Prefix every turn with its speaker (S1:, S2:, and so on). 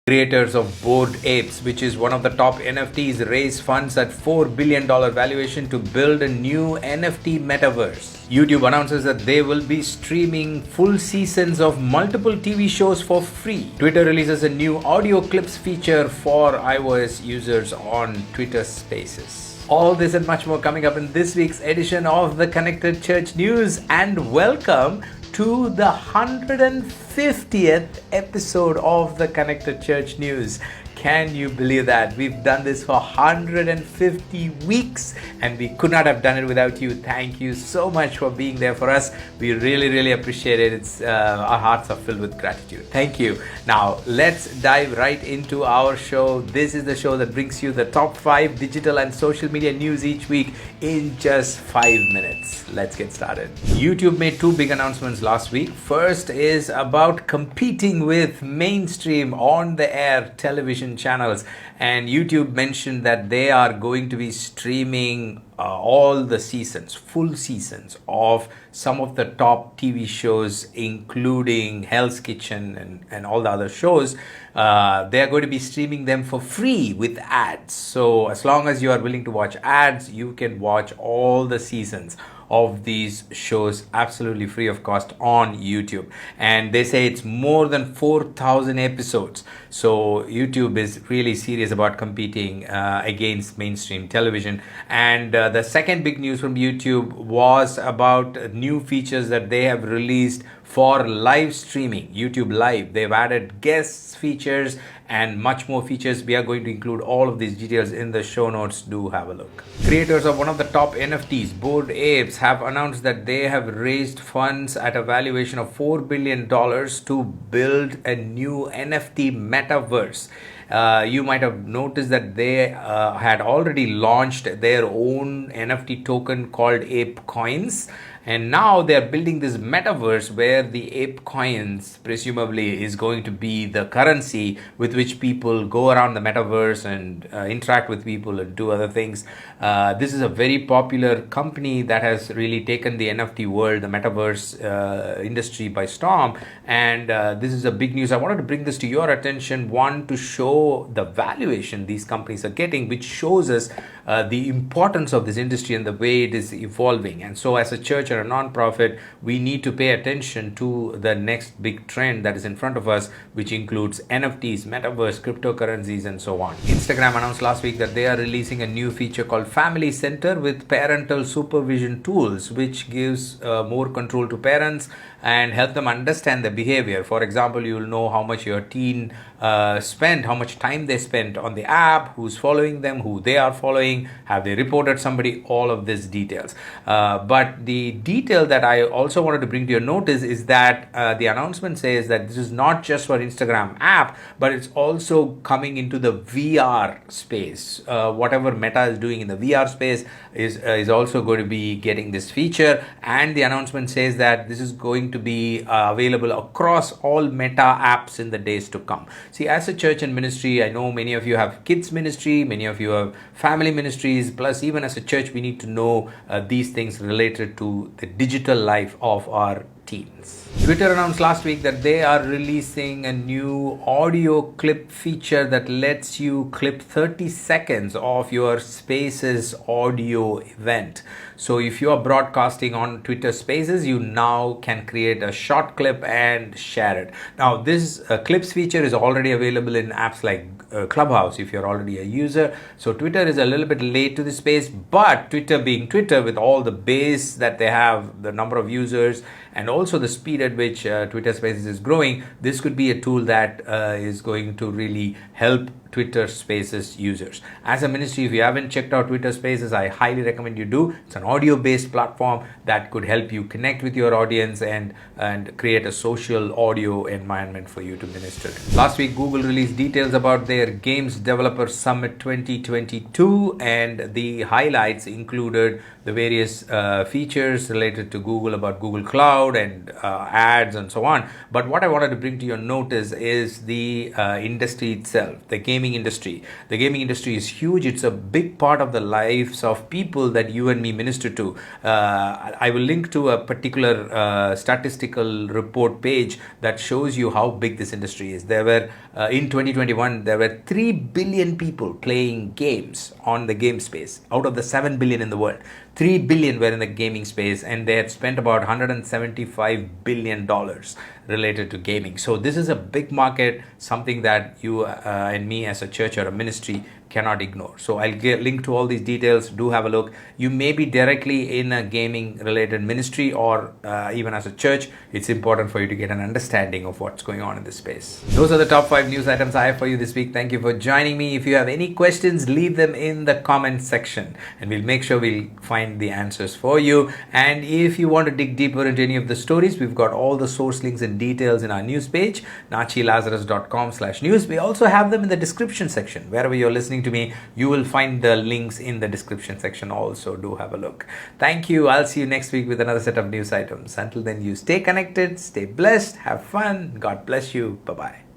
S1: Creators of Bored Apes, which is one of the top NFTs, raised funds at $4 billion valuation to build a new NFT Metaverse. YouTube announces that they will be streaming full seasons of multiple TV shows for free. Twitter releases a new audio clips feature for iOS users on Twitter Spaces. All this and much more coming up in this week's edition of the Connected Church News, and welcome to the 150th episode of the Connected Church News. Can you believe that? We've done this for 150 weeks and we could not have done it without you. Thank you so much for being there for us. We really appreciate it. Our hearts are filled with gratitude. Thank you. Now, let's dive right into our show. This is the show that brings you the top 5 digital and social media news each week in just 5 minutes. Let's get started. YouTube made 2 big announcements last week. First is about competing with mainstream on-the-air television channels, and YouTube mentioned that they are going to be streaming all the seasons, full seasons of some of the top TV shows, including Hell's Kitchen and all the other shows. They are going to be streaming them for free with ads. So as long as you are willing to watch ads, you can watch all the seasons of these shows absolutely free of cost on YouTube. And they say it's more than 4,000 episodes. So YouTube is really serious about competing against mainstream television. And the second big news from YouTube was about new features that they have released for live streaming, YouTube Live. They've added guests features and much more features. We are going to include all of these details in the show notes. Do have a look. Creators of one of the top NFTs, Bored Apes, have announced that they have raised funds at a valuation of $4 billion to build a new NFT Metaverse. You might have noticed that they had already launched their own NFT token called Ape Coins. And now they are building this metaverse where the ape coins presumably is going to be the currency with which people go around the metaverse and interact with people and do other things. This is a very popular company that has really taken the NFT world, the metaverse industry by storm. And this is a big news. I wanted to bring this to your attention. One, to show the valuation these companies are getting, which shows us the importance of this industry and the way it is evolving. And so as a church or a non-profit, we need to pay attention to the next big trend that is in front of us, which includes NFTs, metaverse, cryptocurrencies, and so on. Instagram announced last week that they are releasing a new feature called Family Center with parental supervision tools, which gives more control to parents and help them understand the behavior. For example, you will know how much your teen spent, how much time they spent on the app, who's following them, who they are following, have they reported somebody, all of these details. But the detail that I also wanted to bring to your notice is that the announcement says that this is not just for Instagram app, but it's also coming into the VR space. Whatever Meta is doing in the VR space is also going to be getting this feature. And the announcement says that this is going to be available across all Meta apps in the days to come. See, as a church and ministry, I know many of you have kids ministry, many of you have family ministries, plus even as a church, we need to know these things related to the digital life of our teens. Twitter announced last week that they are releasing a new audio clip feature that lets you clip 30 seconds of your Spaces audio event. So if you are broadcasting on Twitter Spaces, you now can create a short clip and share it. Now, this clips feature is already available in apps like Clubhouse if you're already a user. So Twitter is a little bit late to the space, but Twitter being Twitter, with all the base that they have, the number of users, and also the speed at which Twitter Spaces is growing, this could be a tool that is going to really help Twitter Spaces users. As a ministry, if you haven't checked out Twitter Spaces, I highly recommend you do. It's an audio-based platform that could help you connect with your audience and create a social audio environment for you to minister in. Last week, Google released details about their Games Developer Summit 2022, and the highlights included the various features related to Google, about Google Cloud and ads and so on. But what I wanted to bring to your notice is the industry itself. The Games gaming industry. The gaming industry is huge. It's a big part of the lives of people that you and me minister to. I will link to a particular statistical report page that shows you how big this industry is. There were in 2021 there were 3 billion people playing games on the game space out of the 7 billion in the world. 3 billion were in the gaming space, and they had spent about $175 billion related to gaming. So this is a big market, something that you and me as a church or a ministry cannot ignore. So I'll link to all these details. Do have a look. You may be directly in a gaming related ministry, or even as a church. It's important for you to get an understanding of what's going on in this space. Those are the top 5 news items I have for you this week. Thank you for joining me. If you have any questions, leave them in the comment section and we'll make sure we'll find the answers for you. And if you want to dig deeper into any of the stories, we've got all the source links and details in our news page, nachilazarus.com/news. We also have them in the description section. Wherever you're listening to me, you will find the links in the description section also. Do have a look. Thank you. I'll see you next week with another set of news items. Until then, you stay connected, stay blessed, have fun. God bless you. Bye-bye.